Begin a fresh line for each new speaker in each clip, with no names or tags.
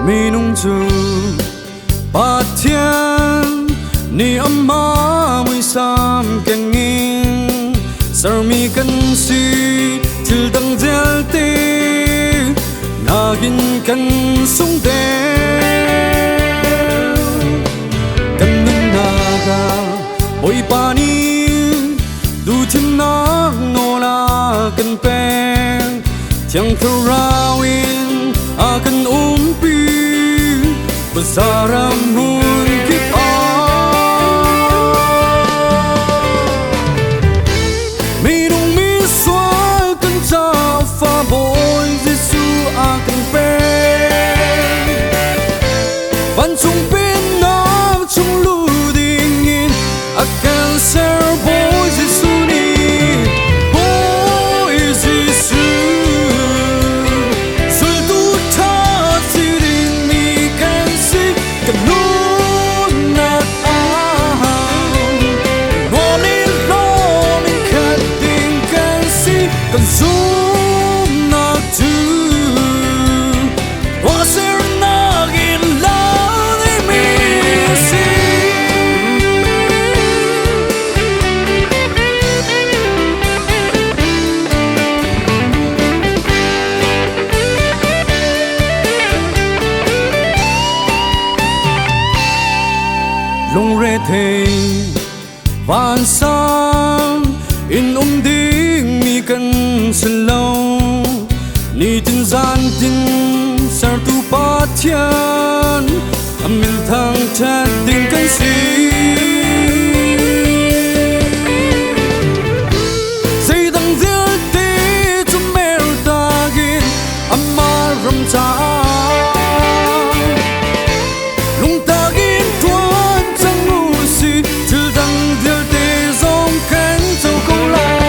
mi nung chu ba thiên ni amma mui sam ken ngin sar mi kan si til dang zel te na gin kan sung te kan nun na ga boy pa ni du thiên na no la kan pe chẳng thâu rawin akan umpi besara mun kita minung mi soal kan sa fa boy Giêsu akan pe van chung pin na chung lu dingin akan ser boy Giêsu ni zoom not to was there not in love they missing long re thei van sang in ding mi kan sin lâu ni tin gian tin sar tu pa thian min thang chat ding kan si say dang zil te chu mer ta gin amma ram cha lung ta gin tuan chang nu si til dang zil te zong kan châu câu lai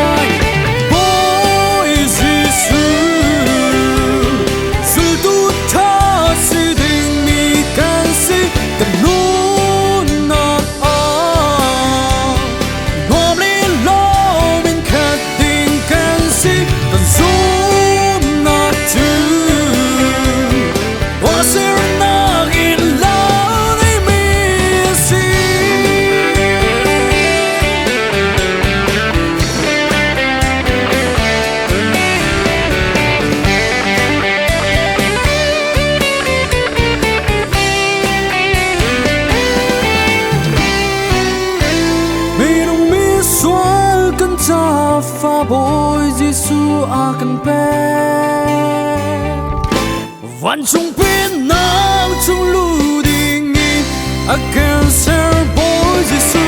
fa boy Giêsu akan pe van chung pin nang chung lu ding akan ser boy Giêsu